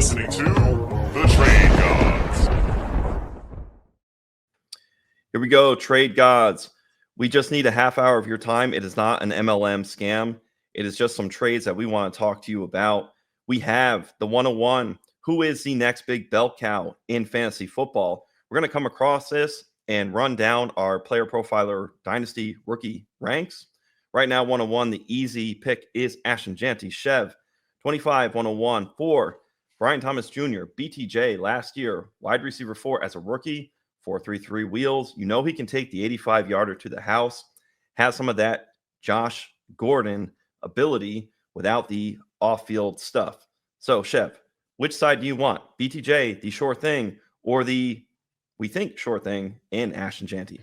listening to The Trade Gods. Here we go, Trade Gods. We just need a half hour of your time. It is not an MLM scam. It is just some trades that we want to talk to you about. We have the 101. Who is the next big bell cow in fantasy football? We're going to come across this and run down our player profiler dynasty rookie ranks. Right now, 101, the easy pick is Ashton Janty, Chev. 25, 101 for Brian Thomas Jr., BTJ last year, wide receiver 4 as a rookie, 4.33 wheels. You know he can take the 85-yarder to the house, has some of that Josh Gordon ability without the off-field stuff. So, Chev, which side do you want? BTJ, the sure thing, or the, we think, sure thing in Ashton Janty?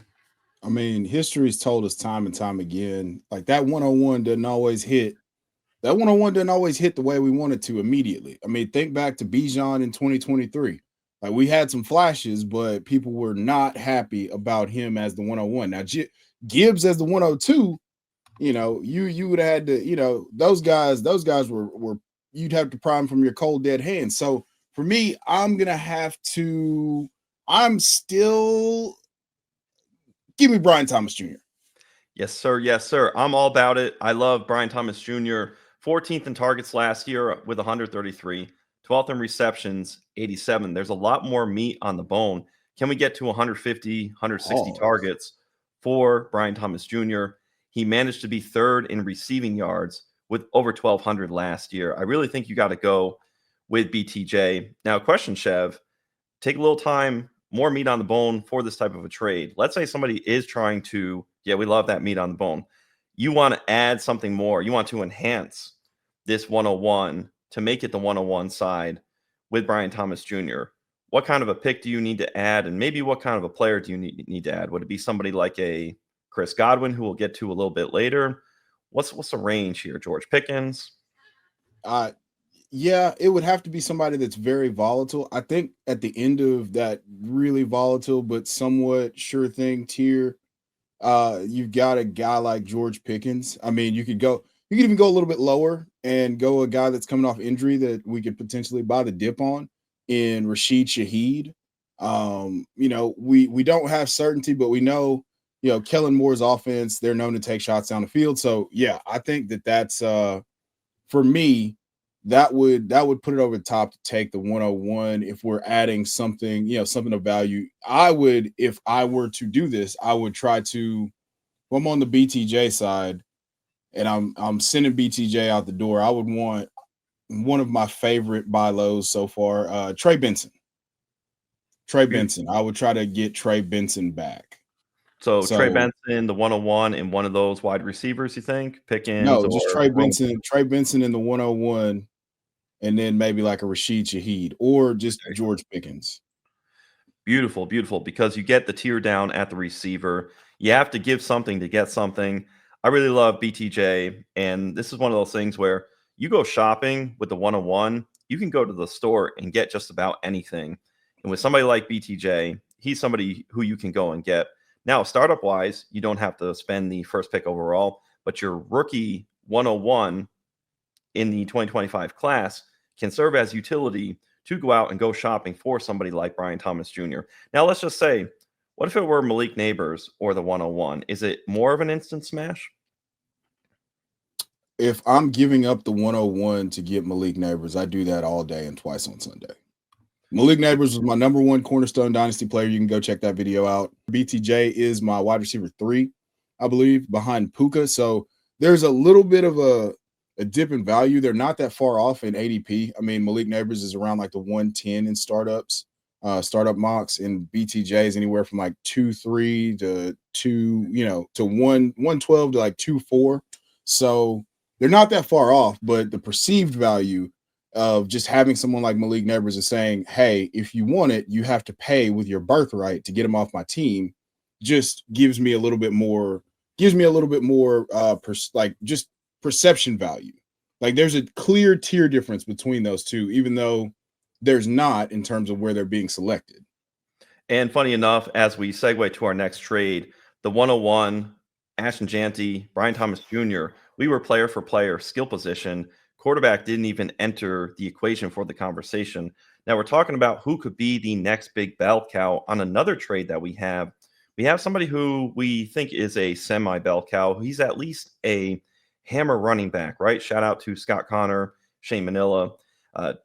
I mean, history's told us time and time again, like that 101 doesn't always hit. That 101 doesn't always hit the way we want it to immediately. I mean, think back to Bijan in 2023. Like we had some flashes, but people were not happy about him as the 101. Now, Gibbs as the 102, you would have had to, those guys were you'd have to prime from your cold dead hands. So for me, I'm still give me Brian Thomas Jr. Yes, sir. Yes, sir. I'm all about it. I love Brian Thomas Jr. 14th in targets last year with 133, 12th in receptions, 87. There's a lot more meat on the bone. Can we get to 150, 160 targets for Brian Thomas Jr.? He managed to be third in receiving yards with over 1,200 last year. I really think you got to go with BTJ. Now, question, Chev, take a little time, more meat on the bone for this type of a trade. Let's say somebody is trying to, we love that meat on the bone. You want to add something more. You want to enhance this 101 to make it the 101 side with Brian Thomas Jr. What kind of a pick do you need to add? And maybe what kind of a player do you need to add? Would it be somebody like a Chris Godwin, who we'll get to a little bit later? What's the range here, George Pickens? Yeah, it would have to be somebody that's very volatile. I think at the end of that really volatile but somewhat sure thing tier, you've got a guy like George Pickens. I mean, you could even go a little bit lower and go a guy that's coming off injury that we could potentially buy the dip on in Rashid Shaheed. We don't have certainty, but we know, Kellen Moore's offense, they're known to take shots down the field. So yeah, I think that's for me, that would put it over the top to take the 101 if we're adding something, something of value. If I were to do this, I would try to, if I'm on the BTJ side and I'm sending BTJ out the door, I would want one of my favorite buy lows so far, Trey Benson. I would try to get Trey Benson back. So Trey Benson, the 101, and one of those wide receivers, you think? Pickens? No, just Trey Benson in the 101, and then maybe like a Rashid Shaheed or just George Pickens. Beautiful, beautiful, because you get the tier down at the receiver. You have to give something to get something. I really love BTJ, and this is one of those things where you go shopping with the 101, you can go to the store and get just about anything. And with somebody like BTJ, he's somebody who you can go and get. Now, startup-wise, you don't have to spend the first pick overall, but your rookie 101 in the 2025 class can serve as utility to go out and go shopping for somebody like Brian Thomas Jr. Now, let's just say, what if it were Malik Neighbors or the 101? Is it more of an instant smash? If I'm giving up the 101 to get Malik Neighbors, I do that all day and twice on Sunday. Malik Neighbors was my number one cornerstone dynasty player. You can go check that video out. BTJ is my wide receiver 3, I believe, behind Puka. So there's a little bit of a dip in value. They're not that far off in ADP. I mean, Malik Neighbors is around like the 110 in startup mocks, and BTJ is anywhere from like 2.3 to 112 to like 2.4. So they're not that far off, but the perceived value of just having someone like Malik Neighbors is saying, hey, if you want it, you have to pay with your birthright to get him off my team, just gives me a little bit more just perception value. Like there's a clear tier difference between those two, even though there's not in terms of where they're being selected. And funny enough, as we segue to our next trade, the 101, Ashton Janty, Brian Thomas Jr., we were player for player, skill position, quarterback didn't even enter the equation for the conversation. Now we're talking about who could be the next big bell cow on another trade that we have. We have somebody who we think is a semi bell cow. He's at least a hammer running back, right? Shout out to Scott Connor, Shane Manila,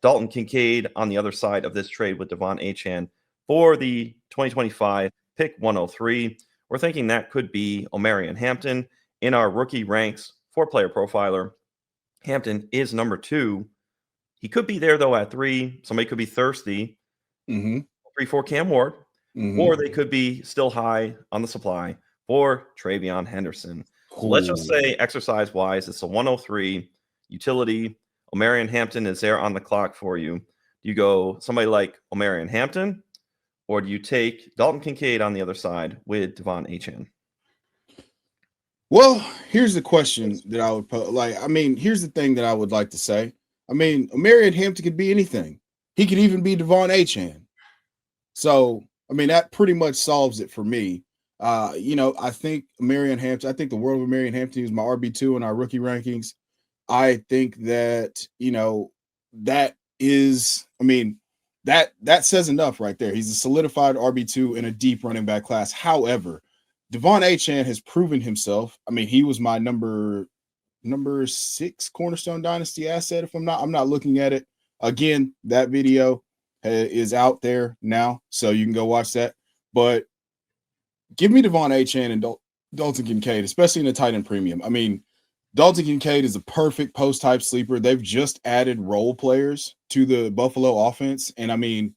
Dalton Kincaid on the other side of this trade with Devon Achane for the 2025 pick 103. We're thinking that could be Omarion Hampton in our rookie ranks for player profiler. Hampton is number 2. He could be there though at 3. Somebody could be thirsty. 3 for Cam Ward, or they could be still high on the supply for Travion Henderson. So let's just say exercise wise, it's a 103 utility. Omarion Hampton is there on the clock for you. Do you go somebody like Omarion Hampton, or do you take Dalton Kincaid on the other side with Devon Achane? Well, here's the question that I would put. Here's the thing that I would like to say. Omarion Hampton could be anything. He could even be Devon Achane. So, that pretty much solves it for me. I think Omarion Hampton, I think the world of Omarion Hampton is my RB2 in our rookie rankings. I think that, that is, that says enough right there. He's a solidified RB2 in a deep running back class. However, Devon Achane has proven himself. He was my number 6 Cornerstone Dynasty asset. If I'm not looking at it again, that video is out there now, so you can go watch that. But give me Devon Achane and Dalton Kincaid, especially in the tight end premium. Dalton Kincaid is a perfect post type sleeper. They've just added role players to the Buffalo offense, and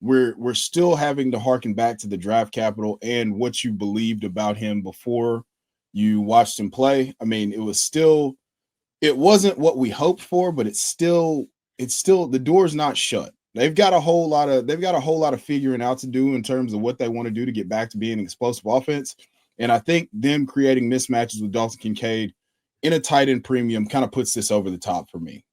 we're still having to harken back to the draft capital and what you believed about him before you watched him play. It wasn't what we hoped for, but it's still the door's not shut. They've got a whole lot of figuring out to do in terms of what they want to do to get back to being an explosive offense. And I think them creating mismatches with Dalton Kincaid in a tight end premium kind of puts this over the top for me.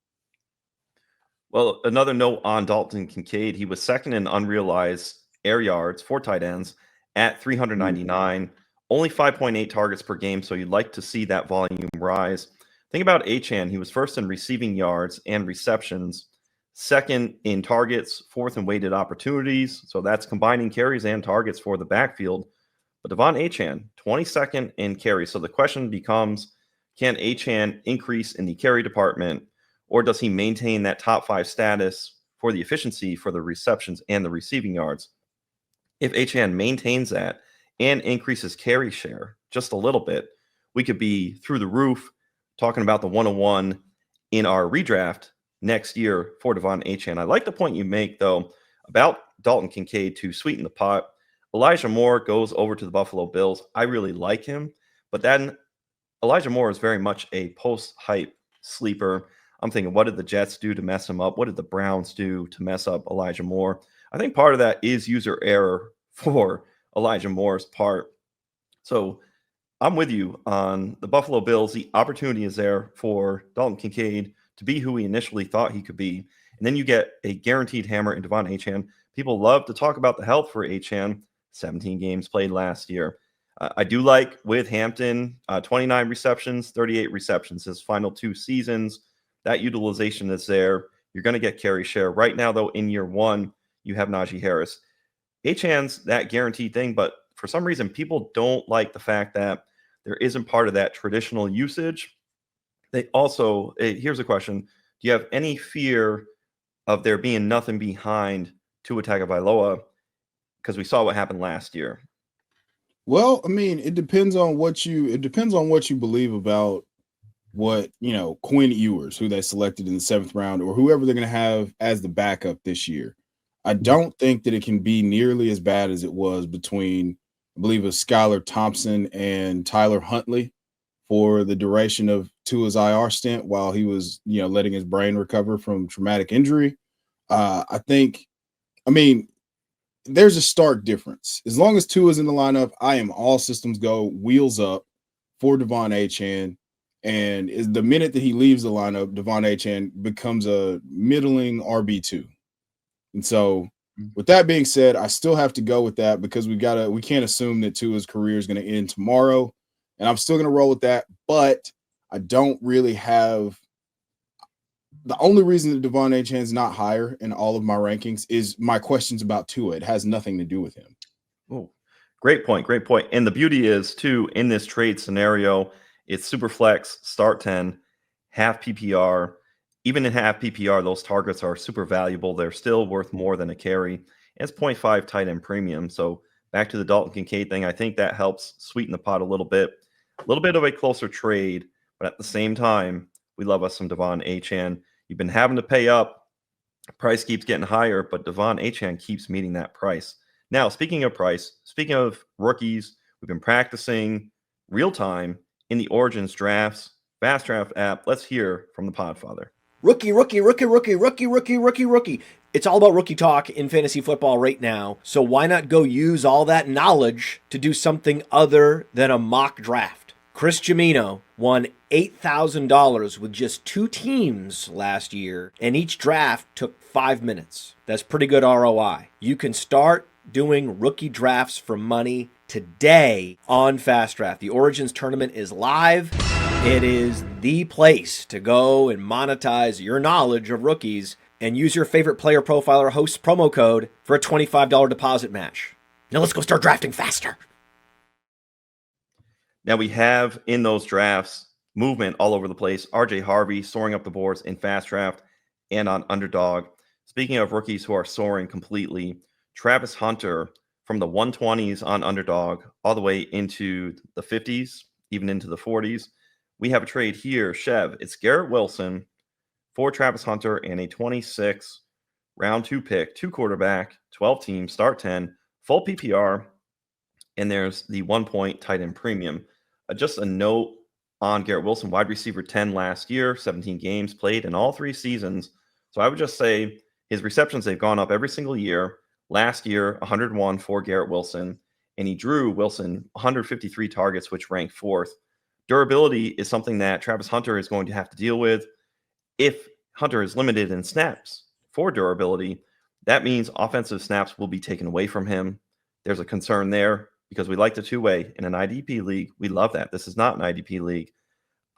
Well, another note on Dalton Kincaid, he was second in unrealized air yards for tight ends at 399, only 5.8 targets per game. So you'd like to see that volume rise. Think about Achane. He was first in receiving yards and receptions, second in targets, fourth in weighted opportunities. So that's combining carries and targets for the backfield. But Devon Achane, 22nd in carries. So the question becomes, can Achane increase in the carry department, or does he maintain that top 5 status for the efficiency for the receptions and the receiving yards? If Achane maintains that and increases carry share just a little bit, we could be through the roof talking about the 101 in our redraft next year for Devon Achane. I like the point you make, though, about Dalton Kincaid to sweeten the pot. Elijah Moore goes over to the Buffalo Bills. I really like him, but then Elijah Moore is very much a post-hype sleeper. I'm thinking, what did the Jets do to mess him up? What did the Browns do to mess up Elijah Moore? I think part of that is user error for Elijah Moore's part. So I'm with you on the Buffalo Bills. The opportunity is there for Dalton Kincaid to be who he initially thought he could be. And then you get a guaranteed hammer in Devon Achane. People love to talk about the health for Achane. 17 games played last year. I do like with Hampton, 29 receptions, 38 receptions, his final 2 seasons. That utilization is there. You're going to get carry share. Right now, though, in year 1, you have Najee Harris. Achane's that guaranteed thing, but for some reason, people don't like the fact that there isn't part of that traditional usage. They also, here's a question. Do you have any fear of there being nothing behind Tua Tagovailoa? Because we saw what happened last year. Well, it depends on what you believe about what, Quinn Ewers, who they selected in the 7th round, or whoever they're going to have as the backup this year. I don't think that it can be nearly as bad as it was between, I believe it was Skylar Thompson and Tyler Huntley for the duration of Tua's IR stint while he was, letting his brain recover from traumatic injury. There's a stark difference. As long as Tua's in the lineup, I am all systems go, wheels up for Devon Achane. And is the minute that he leaves the lineup, Devon Achane becomes a middling RB2. And so with that being said, I still have to go with that because we can't assume that Tua's career is going to end tomorrow. And I'm still going to roll with that, but I don't really have the only reason that Devon Achane's not higher in all of my rankings is my questions about Tua. It has nothing to do with him. Oh, great point. Great point. And the beauty is, too, in this trade scenario, it's superflex, start 10, half PPR. Even in half PPR, those targets are super valuable. They're still worth more than a carry. And it's 0.5 tight end premium. So back to the Dalton Kincaid thing, I think that helps sweeten the pot a little bit. A little bit of a closer trade, but at the same time, we love us some Devon Achane. You've been having to pay up. Price keeps getting higher, but Devon Achane keeps meeting that price. Now, speaking of price, speaking of rookies, we've been practicing real time in the Origins drafts, Fast Draft app. Let's hear from the Podfather. Rookie. It's all about rookie talk in fantasy football right now. So why not go use all that knowledge to do something other than a mock draft? Chris Jimino won $8,000 with just 2 teams last year, and each draft took 5 minutes. That's pretty good ROI. You can start doing rookie drafts for money today on Fast Draft. The Origins tournament is live. It is the place to go and monetize your knowledge of rookies and use your favorite player profiler host promo code for a $25 deposit match. Now let's go start drafting faster. Now we have in those drafts movement all over the place. RJ Harvey soaring up the boards in Fast Draft and on Underdog. Speaking of rookies who are soaring completely, Travis Hunter from the 120s on Underdog all the way into the 50s, even into the 40s. We have a trade here, Chev. It's Garrett Wilson for Travis Hunter and a 26 round 2 pick, 2 quarterback, 12 team, start 10, full PPR, and there's the 1 point tight end premium. Just a note on Garrett Wilson, wide receiver 10 last year, 17 games played in all 3 seasons. So I would just say his receptions, they've gone up every single year. Last year, 101 for Garrett Wilson, and he drew Wilson 153 targets, which ranked 4th. Durability is something that Travis Hunter is going to have to deal with. If Hunter is limited in snaps for durability, that means offensive snaps will be taken away from him. There's a concern there because we like the 2-way in an IDP league. We love that. This is not an IDP league.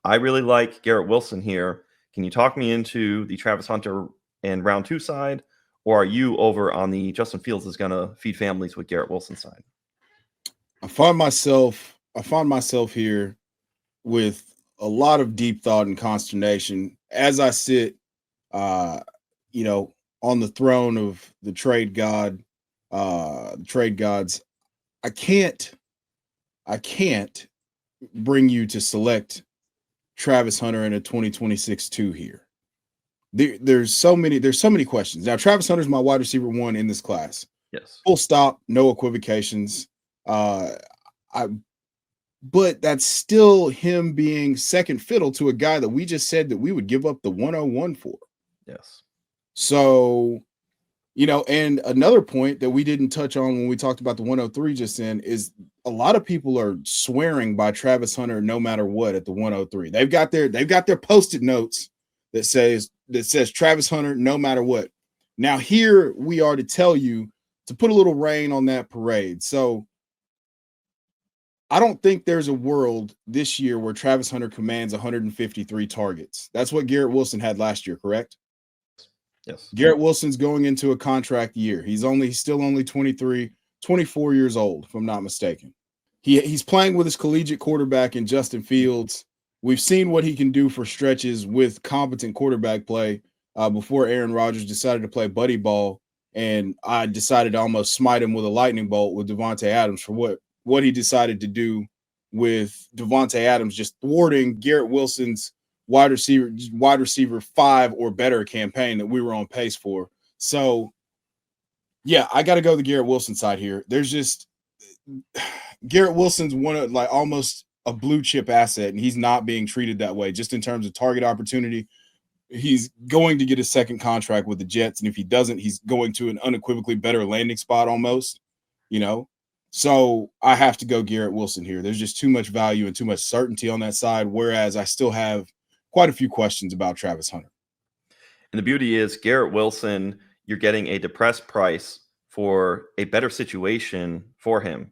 I really like Garrett Wilson here. Can you talk me into the Travis Hunter and round 2 side, or are you over on the Justin Fields is going to feed families with Garrett Wilson side? I find myself here with a lot of deep thought and consternation as I sit, on the throne of the trade gods. I can't bring you to select Travis Hunter in a 2026 2 here. There's so many questions. Now, Travis Hunter's my wide receiver 1 in this class. Yes. Full stop, no equivocations. But that's still him being second fiddle to a guy that we just said that we would give up the 101 for. Yes. So, and another point that we didn't touch on when we talked about the 103 just then is a lot of people are swearing by Travis Hunter no matter what at the 103. They've got their post-it notes that says Travis Hunter no matter what. Now here we are to tell you to put a little rain on that parade. So I don't think there's a world this year where Travis Hunter commands 153 targets. That's what Garrett Wilson had last year, correct? Yes. Garrett Wilson's going into a contract year. He's still only 24 years old, if I'm not mistaken. He's playing with his collegiate quarterback in Justin Fields. We've seen what he can do for stretches with competent quarterback play before Aaron Rodgers decided to play buddy ball, and I decided to almost smite him with a lightning bolt with Devontae Adams for what he decided to do with Devontae Adams, just thwarting Garrett Wilson's wide receiver 5 or better campaign that we were on pace for. So, yeah, I got to go the Garrett Wilson side here. There's just Garrett Wilson's one of almost a blue chip asset, and he's not being treated that way just in terms of target opportunity. He's going to get a second contract with the Jets, and if he doesn't, he's going to an unequivocally better landing spot almost, So I have to go Garrett Wilson here. There's just too much value and too much certainty on that side, whereas I still have quite a few questions about Travis Hunter. And the beauty is Garrett Wilson, you're getting a depressed price for a better situation for him.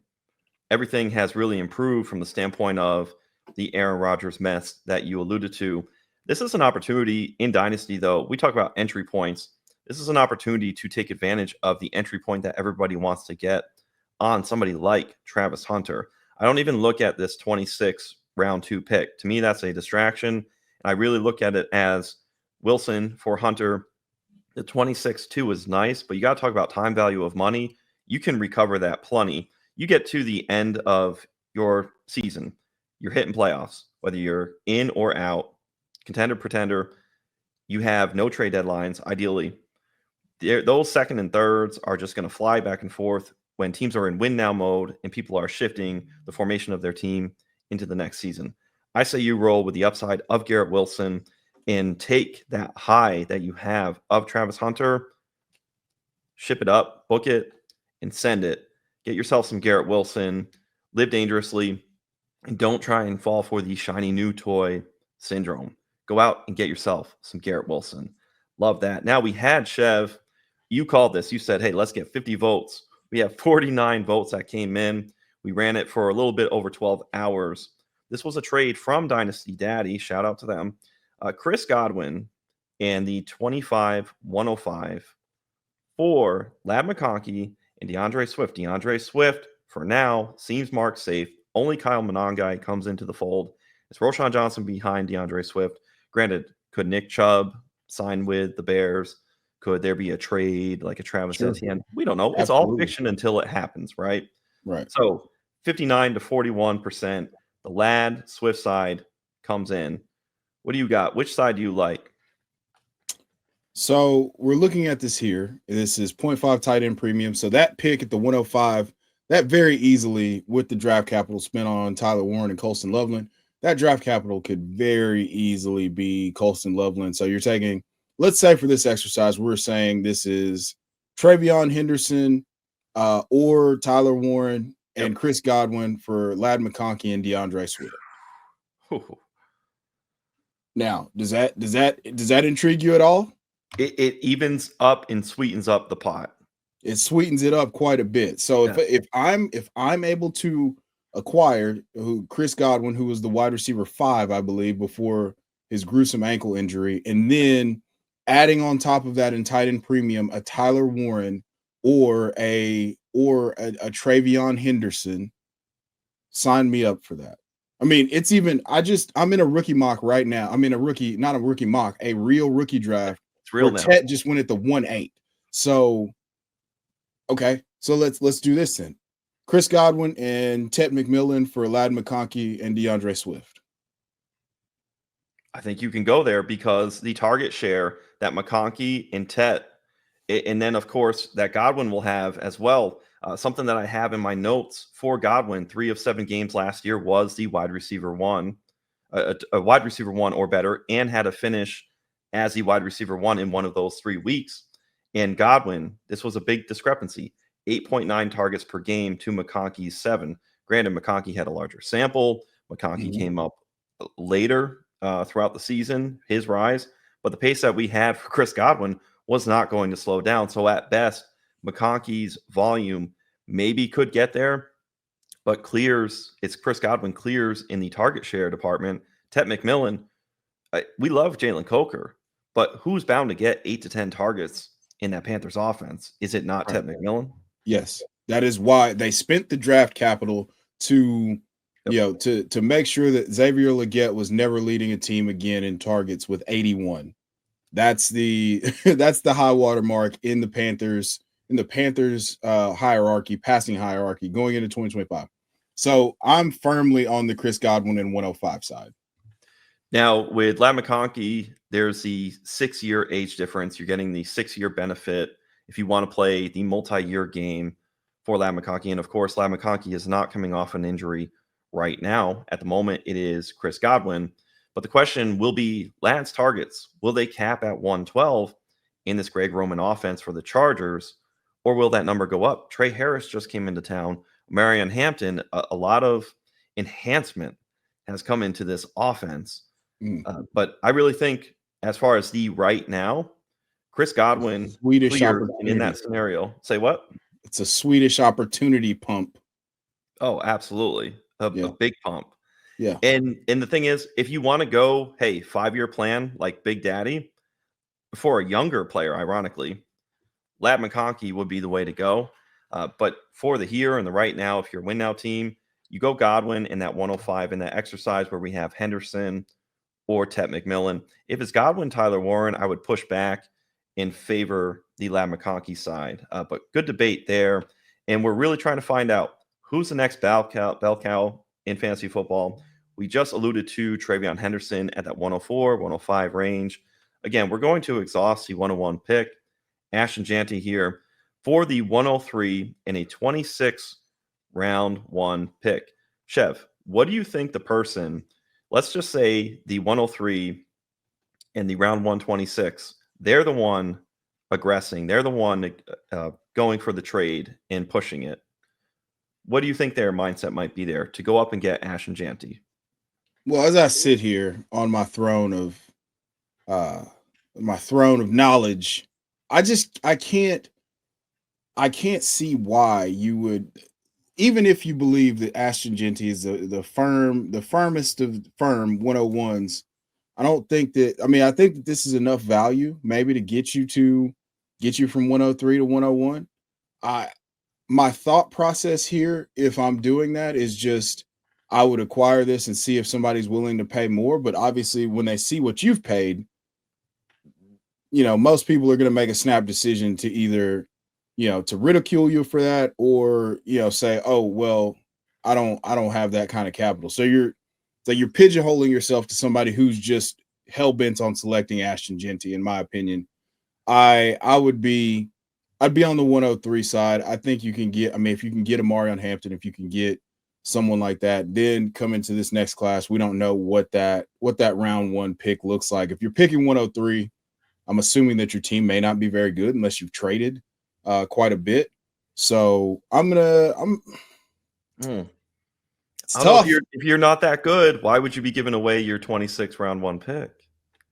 Everything has really improved from the standpoint of the Aaron Rodgers mess that you alluded to. This is an opportunity in Dynasty, though. We talk about entry points. This is an opportunity to take advantage of the entry point that everybody wants to get on somebody like Travis Hunter. I don't even look at this 26 round 2 pick. To me, that's a distraction. And I really look at it as Wilson for Hunter. The 26-2 is nice, but you got to talk about time value of money. You can recover that plenty. You get to the end of your season, you're hitting playoffs, whether you're in or out, contender, pretender, you have no trade deadlines, ideally. Those second and thirds are just going to fly back and forth when teams are in win now mode and people are shifting the formation of their team into the next season. I say you roll with the upside of Garrett Wilson and take that high that you have of Travis Hunter, ship it up, book it, and send it. Get yourself some Garrett Wilson, live dangerously, and don't try and fall for the shiny new toy syndrome. Go out and get yourself some Garrett Wilson. Love that. Now we had Chev. You called this. You said, hey, let's get 50 votes. We have 49 votes that came in. We ran it for a little bit over 12 hours. This was a trade from Dynasty Daddy. Shout out to them. Chris Godwin and the 25-105 for Lad McConkey and DeAndre Swift. DeAndre Swift, for now, seems marked safe. Only Kyle Monangai comes into the fold. It's Roschon Johnson behind DeAndre Swift. Granted, could Nick Chubb sign with the Bears? Could there be a trade like a Travis Etienne? We don't know. It's all fiction until it happens, right? Right. So 59 to 41%. The Lad Swift side comes in. What do you got? Which side do you like? So we're looking at this here. This is 0.5 tight end premium. So that pick at the 105, that very easily, with the draft capital spent on Tyler Warren and Colston Loveland, that draft capital could very easily be Colston Loveland. So you're taking, let's say for this exercise, we're saying this is Travion Henderson or Tyler Warren and Chris Godwin for Lad McConkey and DeAndre Swift. Now, does that intrigue you at all? It evens up and sweetens up the pot. It sweetens it up quite a bit. So if I'm able to acquire Chris Godwin, who was the wide receiver 5, I believe, before his gruesome ankle injury, and then adding on top of that in tight end premium a Tyler Warren or a Travion Henderson, sign me up for that. I mean, it's even I'm in a rookie mock right now. I'm in a rookie, not a rookie mock, a real rookie draft. It's real now. Tet just went at the 1-8. So okay, so let's do this then. Chris Godwin and Tet McMillan for Lad McConkey and DeAndre Swift. I think you can go there because the target share that McConkey and Tet, and then of course that Godwin will have as well. Something that I have in my notes for Godwin, 3 of 7 games last year was the wide receiver 1, a wide receiver 1 or better, and had a finish as the wide receiver 1 in one of those 3 weeks. And Godwin, this was a big discrepancy, 8.9 targets per game to McConkey's 7. Granted, McConkey had a larger sample. McConkey came up later throughout the season, his rise. But the pace that we had for Chris Godwin was not going to slow down. So at best, McConkey's volume maybe could get there, but it's Chris Godwin clears in the target share department. Tet McMillan, we love Jalen Coker, but who's bound to get 8 to 10 targets in that Panthers offense? Is it not Tet McMillan? Yes, that is why they spent the draft capital to to make sure that Xavier Legette was never leading a team again in targets with 81. That's the high water mark in the Panthers hierarchy, passing hierarchy going into 2025. So I'm firmly on the Chris Godwin and 105 side. Now with Lad McConkey, there's the 6-year age difference. You're getting the 6-year benefit if you want to play the multi-year game for Lad McConkey. And of course, Lad McConkey is not coming off an injury right now. At the moment, it is Chris Godwin. But the question will be Lad's targets. Will they cap at 112 in this Greg Roman offense for the Chargers? Or will that number go up? Trey Harris just came into town. Marion Hampton, a lot of enhancement has come into this offense. But I really think as far as the right now, Chris Godwin in that scenario. Say what? It's a Swedish opportunity pump. Oh, absolutely. A big pump. Yeah. And the thing is, if you want to go, hey, 5-year plan like Big Daddy for a younger player, ironically, Lab McConkey would be the way to go. But for the here and the right now, if you're a win now team, you go Godwin in that 105 in that exercise where we have Henderson or Tet McMillan. If it's Godwin, Tyler Warren, I would push back in favor the Lab McConkey side. But good debate there. And we're really trying to find out who's the next bell cow in fantasy football. We just alluded to Travion Henderson at that 104, 105 range. Again, we're going to exhaust the 101 pick. Ashton Janty here for the 103 in a 26 round 1 pick. Chev, what do you think the person, let's just say the 103 and the round 126, they're the one aggressing, they're the one going for the trade and pushing it. What do you think their mindset might be there to go up and get Ashton Janty? Well, as I sit here on my throne of knowledge, I can't see why you would, even if you believe that Ashton Janty is the firmest of firm 101s. I don't think that. I mean, I think that this is enough value maybe to get you from 103 to 101. My thought process here, if I'm doing that, is just I would acquire this and see if somebody's willing to pay more. But obviously, when they see what you've paid, most people are going to make a snap decision to either, to ridicule you for that or, say, oh, well, I don't have that kind of capital. So you're pigeonholing yourself to somebody who's just hell bent on selecting Ashton Janty, in my opinion. I'd be on the 103 side. I think you can get, if you can get Amarion Hampton, if you can get someone like that, then come into this next class. We don't know what that round 1 pick looks like. If you're picking 103, I'm assuming that your team may not be very good unless you've traded quite a bit. So it's tough. If you're not that good, why would you be giving away your 26 round 1 pick?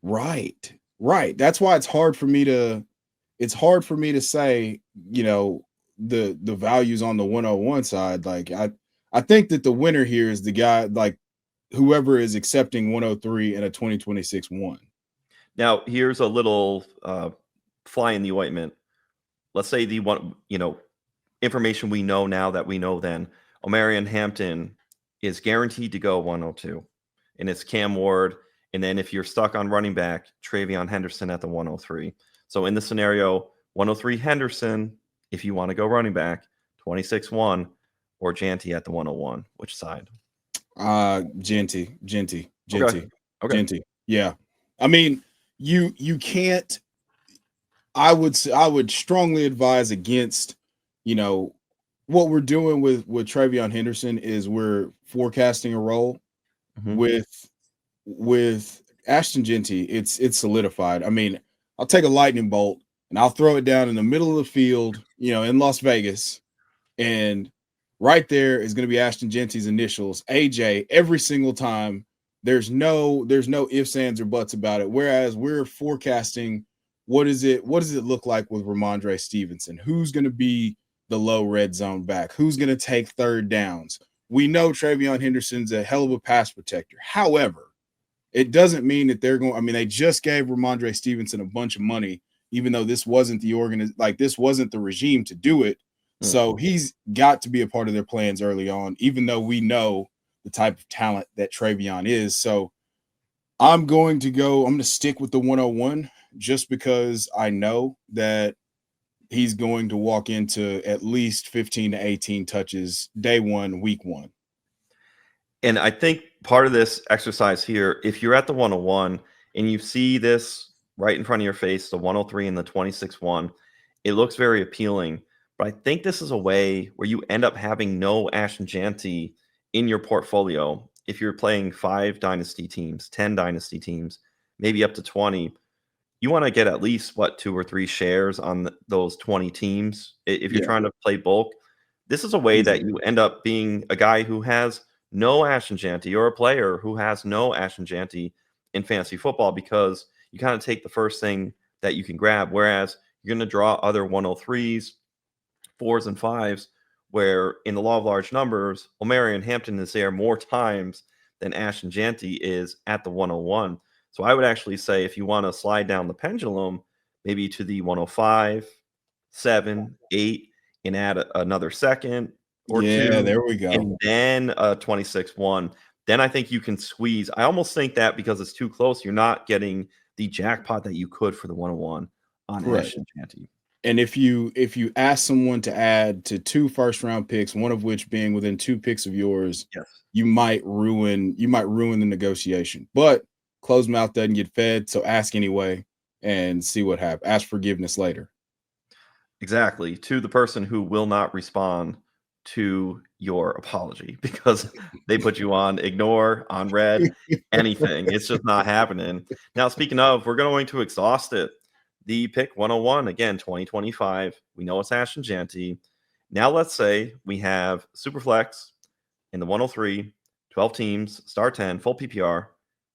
Right. That's why it's hard for me to say, the values on the 101 side. Like I think that the winner here is the guy, like whoever is accepting 103 and a 2026 1. Now, here's a little fly in the ointment. Let's say the one, information we know now that we know then, Omarion Hampton is guaranteed to go 102. And it's Cam Ward. And then if you're stuck on running back, Travion Henderson at the 103. So in the scenario, 103 Henderson, if you want to go running back, 26-1, or Janty at the 101. Which side? Janty. Okay. Janty. Yeah. I mean, you can't. I would strongly advise against, what we're doing with Travion Henderson is we're forecasting a role. With Ashton Janty. It's solidified. I mean, I'll take a lightning bolt and I'll throw it down in the middle of the field, in Las Vegas, and right there is going to be Ashton Janty's initials, AJ, every single time. There's no ifs, ands, or buts about it. Whereas we're forecasting what does it look like with Ramondre Stevenson? Who's going to be the low red zone back? Who's going to take third downs? We know Travion Henderson's a hell of a pass protector. However, it doesn't mean that they're going. They just gave Ramondre Stevenson a bunch of money, even though this wasn't this wasn't the regime to do it. So he's got to be a part of their plans early on, even though we know the type of talent that Travion is. So I'm going to stick with the 101 just because I know that he's going to walk into at least 15 to 18 touches day 1, week 1. And I think part of this exercise here, if you're at the 101 and you see this right in front of your face, the 103 and the 26-1, it looks very appealing. But I think this is a way where you end up having no Ashton Janty in your portfolio. If you're playing 5 dynasty teams, 10 dynasty teams, maybe up to 20, you want to get at least 2 or 3 shares on those 20 teams. If you're trying to play bulk, this is a way that you end up being a guy who has no Ashton Janty or a player who has no Ashton Janty in fantasy football, because you kind of take the first thing that you can grab. Whereas you're going to draw other 103s, 4s, and 5s, where in the law of large numbers, Omarion Hampton is there more times then Ashton Jeanty is at the 101. So I would actually say if you want to slide down the pendulum, maybe to the 105, 7, 8, and add another second or Yeah, two, there we go. and then a 26-1. Then I think you can squeeze. I almost think that because it's too close, you're not getting the jackpot that you could for the 101 on Right. Ashton Jeanty. And if you ask someone to add to 2 first-round picks, one of which being within 2 picks of yours, Yes. you might ruin the negotiation. But closed mouth doesn't get fed, so ask anyway and see what happens. Ask forgiveness later. Exactly. To the person who will not respond to your apology because they put you on ignore, on red, anything. It's just not happening. Now, speaking of, we're going to exhaust it. The pick 101, again, 2025. We know it's Ashton Jeanty. Now, let's say we have Superflex in the 103, 12 teams, star 10, full PPR,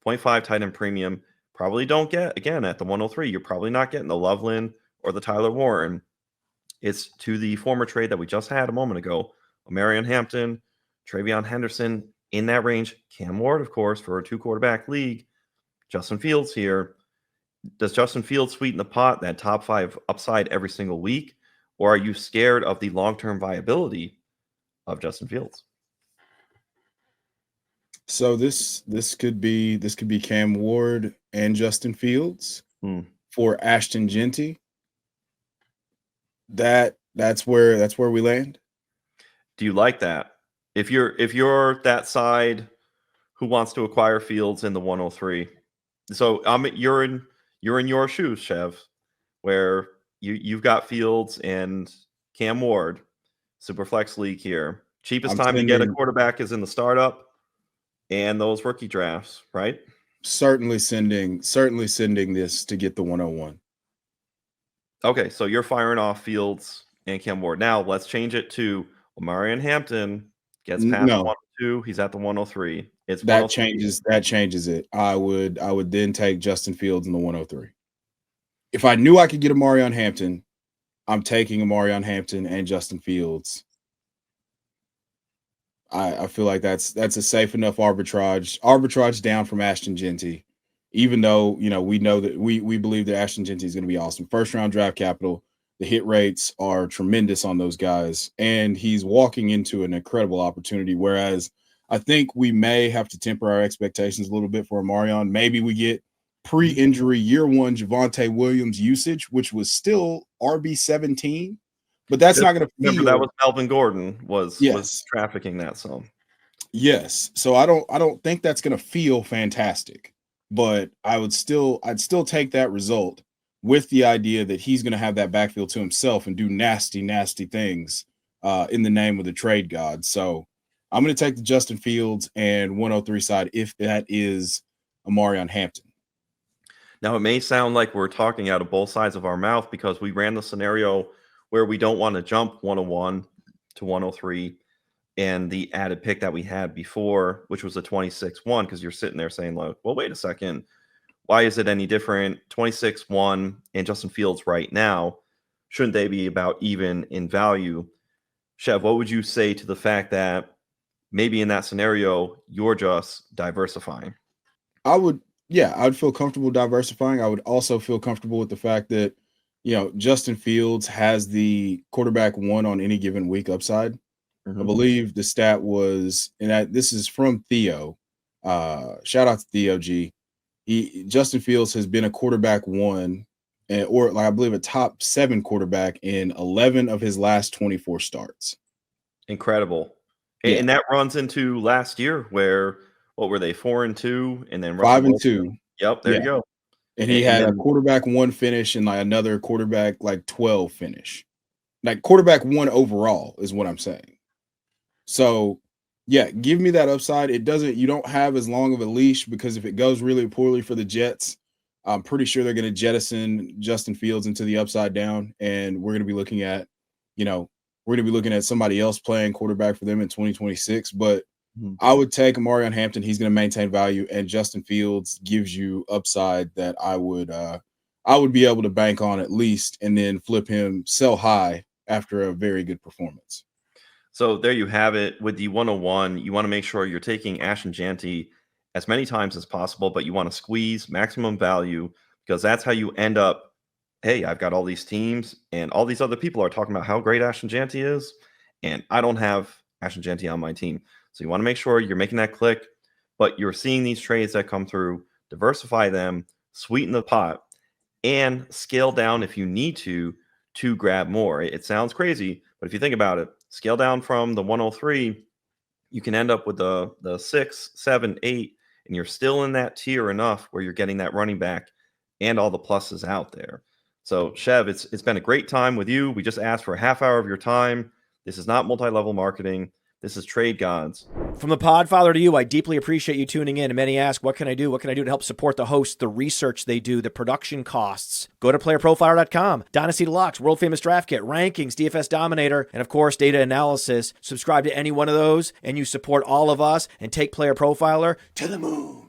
0.5 tight end premium. Probably don't get, again, at the 103. You're probably not getting the Loveland or the Tyler Warren. It's to the former trade that we just had a moment ago. Omarion Hampton, Travion Henderson in that range. Cam Ward, of course, for a 2-quarterback league. Justin Fields here. Does Justin Fields sweeten the pot, that top 5 upside every single week? Or are you scared of the long-term viability of Justin Fields? So this could be Cam Ward and Justin Fields for Ashton Jeanty. That's where we land. Do you like that? If you're that side who wants to acquire Fields in the 103, so you're in your shoes, Chev, where you've got Fields and Cam Ward, Superflex league here. Cheapest time to get a quarterback is in the startup and those rookie drafts, right? Certainly sending this to get the 101. Okay, so you're firing off Fields and Cam Ward. Now let's change it to Omarion Hampton gets past the 102. He's at the 103. It's that changes it. I would then take Justin Fields in the 103. If I knew I could get Omarion Hampton, I'm taking Omarion Hampton and Justin Fields. I feel like that's a safe enough arbitrage down from Ashton Jeanty, even though we know that we believe that Ashton Jeanty is going to be awesome. First round draft capital, the hit rates are tremendous on those guys, and he's walking into an incredible opportunity. Whereas I think we may have to temper our expectations a little bit for Omarion. Maybe we get pre-injury year 1 Javonte Williams usage, which was still RB17. But that's not going to feel. Remember that was Melvin Gordon was trafficking that song. Yes. So I don't think that's going to feel fantastic, but I'd still take that result with the idea that he's going to have that backfield to himself and do nasty, nasty things in the name of the trade god. So I'm going to take the Justin Fields and 103 side if that is Omarion Hampton. Now, it may sound like we're talking out of both sides of our mouth because we ran the scenario where we don't want to jump 101 to 103 and the added pick that we had before, which was a 26-1, because you're sitting there saying, like, well, wait a second. Why is it any different? 26-1 and Justin Fields right now, shouldn't they be about even in value? Chev, what would you say to the fact that maybe in that scenario, you're just diversifying? I'd feel comfortable diversifying. I would also feel comfortable with the fact that Justin Fields has the quarterback 1 on any given week upside. I believe the stat was, and this is from Theo. Shout out to Theo G. Justin Fields has been a quarterback 1, or I believe a top 7 quarterback in 11 of his last 24 starts. Incredible. Yeah. And that runs into last year where, what were they, 4-2, and then 5-2. Yep, there you go. And he had a quarterback 1 finish and another quarterback 12 finish. Quarterback 1 overall is what I'm saying. So, give me that upside. You don't have as long of a leash, because if it goes really poorly for the Jets, I'm pretty sure they're going to jettison Justin Fields into the upside down, and we're going to be looking at, somebody else playing quarterback for them in 2026. But I would take Omarion Hampton. He's going to maintain value, and Justin Fields gives you upside that I would be able to bank on at least, and then flip him, sell high after a very good performance. So there you have it. With the 101, you want to make sure you're taking Ashton Janty as many times as possible, but you want to squeeze maximum value because that's how you end up. Hey, I've got all these teams, and all these other people are talking about how great Ashton Janty is, and I don't have Ashton Janty on my team. So you want to make sure you're making that click, but you're seeing these trades that come through, diversify them, sweeten the pot, and scale down if you need to grab more. It sounds crazy, but if you think about it, scale down from the 103, you can end up with the 6, 7, 8, and you're still in that tier enough where you're getting that running back and all the pluses out there. So, Chev, it's been a great time with you. We just asked for a half hour of your time. This is not multi-level marketing. This is Trade Gods. From the Podfather to you, I deeply appreciate you tuning in. And many ask, what can I do? What can I do to help support the hosts, the research they do, the production costs? Go to playerprofiler.com, Dynasty Deluxe, World Famous Draft Kit, Rankings, DFS Dominator, and of course, data analysis. Subscribe to any one of those, and you support all of us and take Player Profiler to the moon.